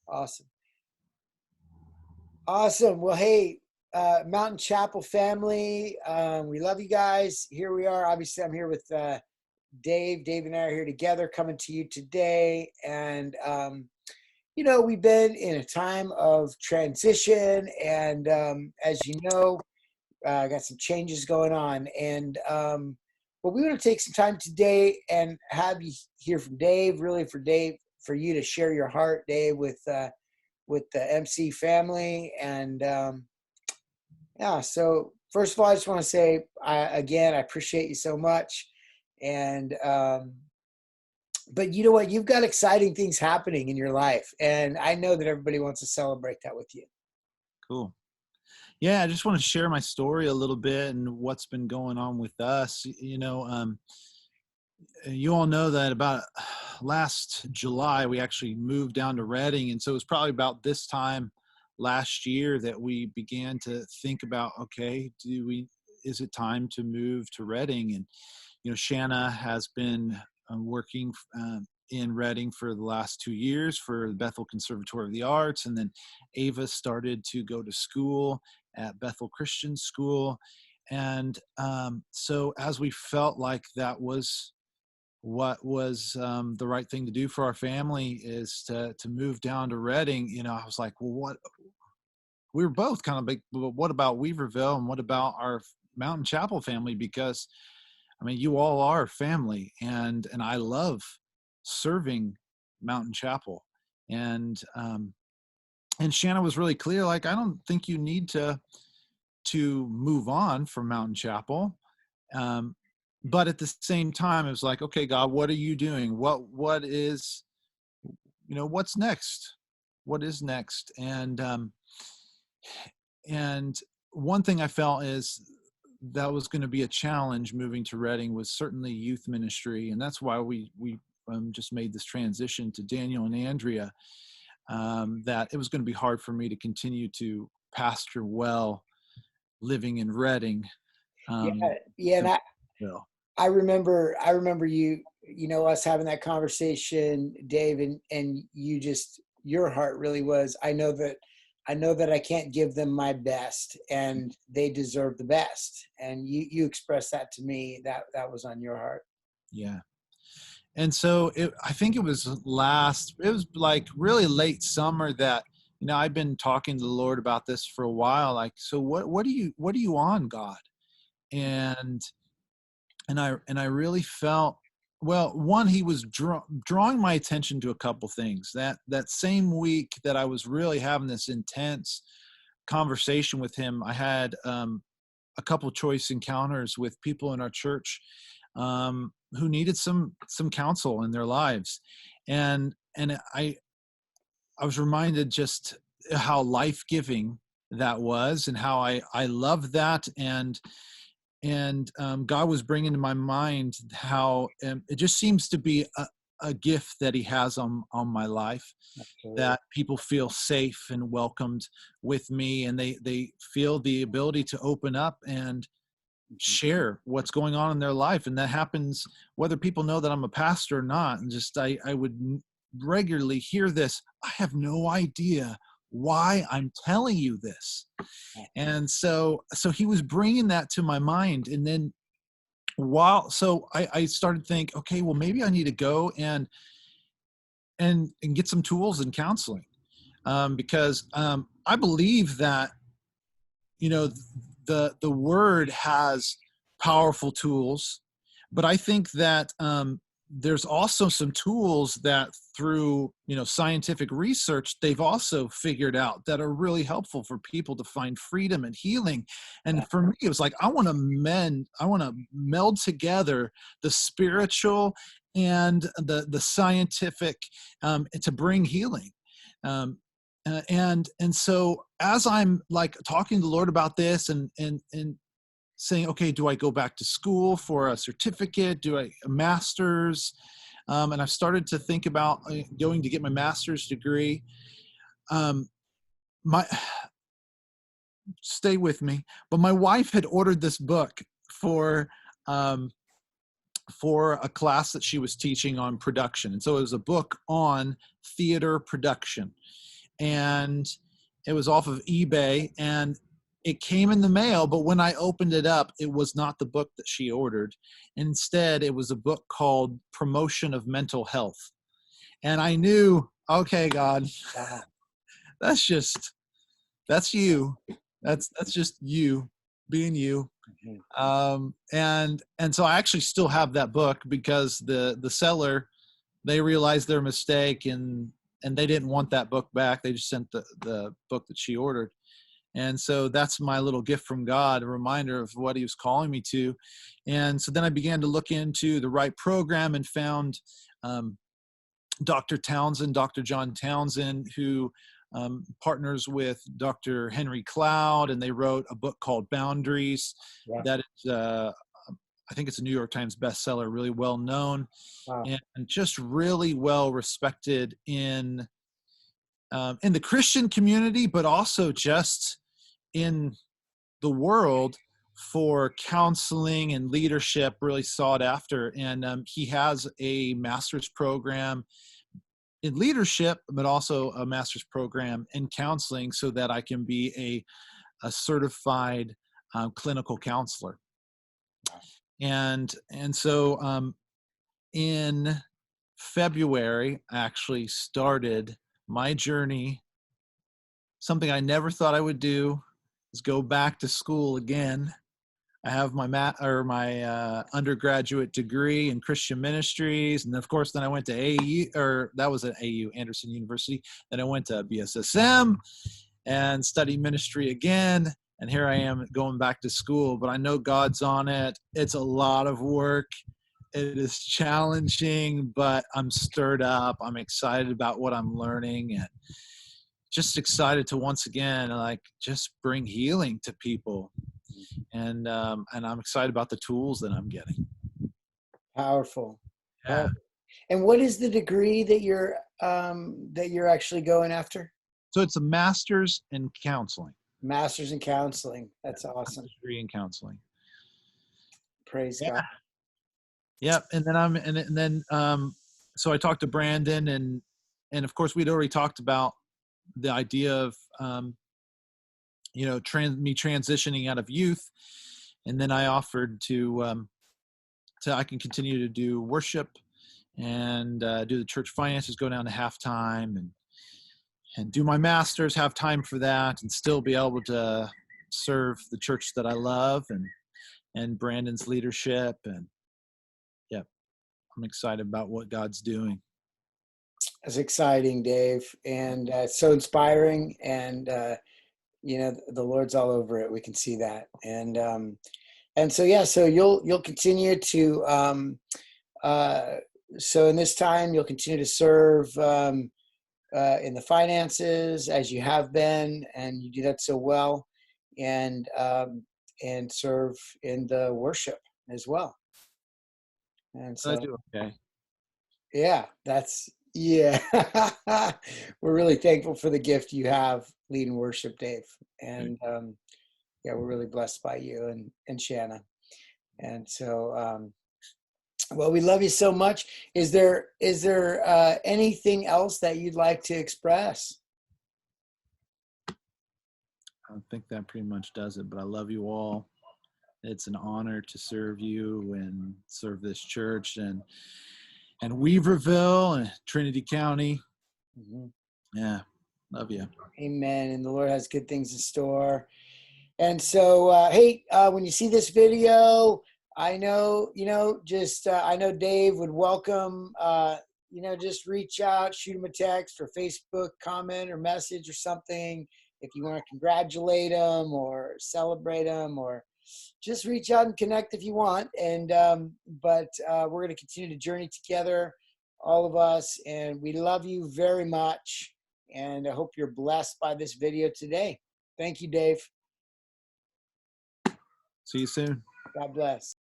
Awesome. Awesome. Well, hey, Mountain Chapel family, we love you guys. Here we are. Obviously, I'm here with Dave. Dave and I are here together coming to you today. And, we've been in a time of transition. And as you know, got some changes going on. And, but we want to take some time today and have you hear from Dave, really for Dave, for you to share your heart, Dave, with the MC family. And yeah, so first of all, I just want to say, again, I appreciate you so much. And, but you know what? You've got exciting things happening in your life. And I know that everybody wants to celebrate that with you. Cool. Yeah, I just want to share my story a little bit and what's been going on with us. You all know that about last July, we actually moved down to Redding. And so it was probably about this time last year that we began to think about, okay, is it time to move to Redding? And, Shanna has been working in Redding for the last 2 years for the Bethel Conservatory of the Arts. And then Ava started to go to school at Bethel Christian School. And so as we felt like that was what was the right thing to do for our family is to move down to Redding, I was like, well, what? We were both kind of big, well, what about Weaverville and what about our Mountain Chapel family? Because I mean, you all are family, and I love serving Mountain Chapel, and Shanna was really clear, like, I don't think you need to move on from Mountain Chapel. But at the same time, it was like, okay, God, what are you doing? What is, what's next? What is next? And one thing I felt is that was going to be a challenge moving to Redding was certainly youth ministry. And that's why we just made this transition to Daniel and Andrea, that it was going to be hard for me to continue to pastor well living in Redding. Yeah. And I remember us having that conversation, Dave, and your heart really was, I know that I can't give them my best and they deserve the best. And you expressed that to me, that was on your heart. Yeah. And so I think it was like really late summer that, I've been talking to the Lord about this for a while. Like, so what are you on, God? And I really felt, well, one, he was drawing my attention to a couple things. That same week that I was really having this intense conversation with him, I had a couple choice encounters with people in our church who needed some counsel in their lives, and I was reminded just how life-giving that was, and how I love that, and God was bringing to my mind how it just seems to be a gift that he has on my life. Absolutely. That people feel safe and welcomed with me, and they feel the ability to open up and share what's going on in their life. And that happens whether people know that I'm a pastor or not. And just I would regularly hear this, I have no idea why I'm telling you this. And so he was bringing that to my mind. And then I started to think, okay, well, maybe I need to go and get some tools and counseling, because I believe that, the word has powerful tools, but I think that there's also some tools that through, scientific research, they've also figured out that are really helpful for people to find freedom and healing. And for me, it was like, I want to meld together the spiritual and the scientific to bring healing. And so as I'm like talking to the Lord about this and saying, okay, do I go back to school for a certificate? Do I a master's? And I've started to think about going to get my master's degree. Stay with me, but my wife had ordered this book for a class that she was teaching on production. And so it was a book on theater production. and it was off of eBay, and it came in the mail. But when I opened it up, it was not the book that she ordered. Instead, it was a book called Promotion of Mental Health. And I knew, okay, God, Wow. that's you. That's just you being you. And so I actually still have that book, because the seller, they realized their mistake, and they didn't want that book back. They just sent the book that she ordered. And so that's my little gift from God, a reminder of what he was calling me to. And so then I began to look into the right program, and found Dr. Townsend, Dr. John Townsend, who partners with Dr. Henry Cloud, and they wrote a book called Boundaries. Yeah. That is, I think it's a New York Times bestseller, really well known, Wow. and just really well respected in the Christian community, but also just in the world for counseling and leadership, really sought after. And he has a master's program in leadership, but also a master's program in counseling, so that I can be a certified clinical counselor. And so in February, I actually started my journey. Something I never thought I would do is go back to school again. I have my undergraduate degree in Christian ministries, and of course, then I went to AU, or that was at AU, Anderson University. Then I went to BSSM and studied ministry again, and here I am going back to school. But I know God's on it. It's a lot of work. It is challenging, but I'm stirred up. I'm excited about what I'm learning, and just excited to once again, like, just bring healing to people. And I'm excited about the tools that I'm getting. Powerful. Yeah. Powerful. And what is the degree that you're actually going after? So it's a master's in counseling. Master's in counseling. That's awesome. Degree in counseling. Praise Yeah. God. Yep. And then so I talked to Brandon, and of course we'd already talked about the idea of me transitioning out of youth, and then I offered to I can continue to do worship and do the church finances, go down to halftime, and do my master's, have time for that, and still be able to serve the church that I love, and Brandon's leadership. And yeah, I'm excited about what God's doing. It's exciting, Dave, and so inspiring. And the Lord's all over it. We can see that. And so yeah, so you'll continue to so in this time you'll continue to serve in the finances as you have been, and you do that so well, and serve in the worship as well. And I so do okay. yeah, we're really thankful for the gift you have leading worship, Dave. And yeah, we're really blessed by you and Shanna. And so well, we love you so much. Is there anything else that you'd like to express? I think that pretty much does it, but I love you all. It's an honor to serve you and serve this church, and Weaverville and Trinity County. Mm-hmm. Yeah, love you. Amen. And the Lord has good things in store. And so, hey, when you see this video, I know, I know Dave would welcome, just reach out, shoot him a text or Facebook comment or message or something. If you want to congratulate him or celebrate him, or just reach out and connect if you want. And, but we're going to continue to journey together, all of us. And we love you very much. And I hope you're blessed by this video today. Thank you, Dave. See you soon. God bless.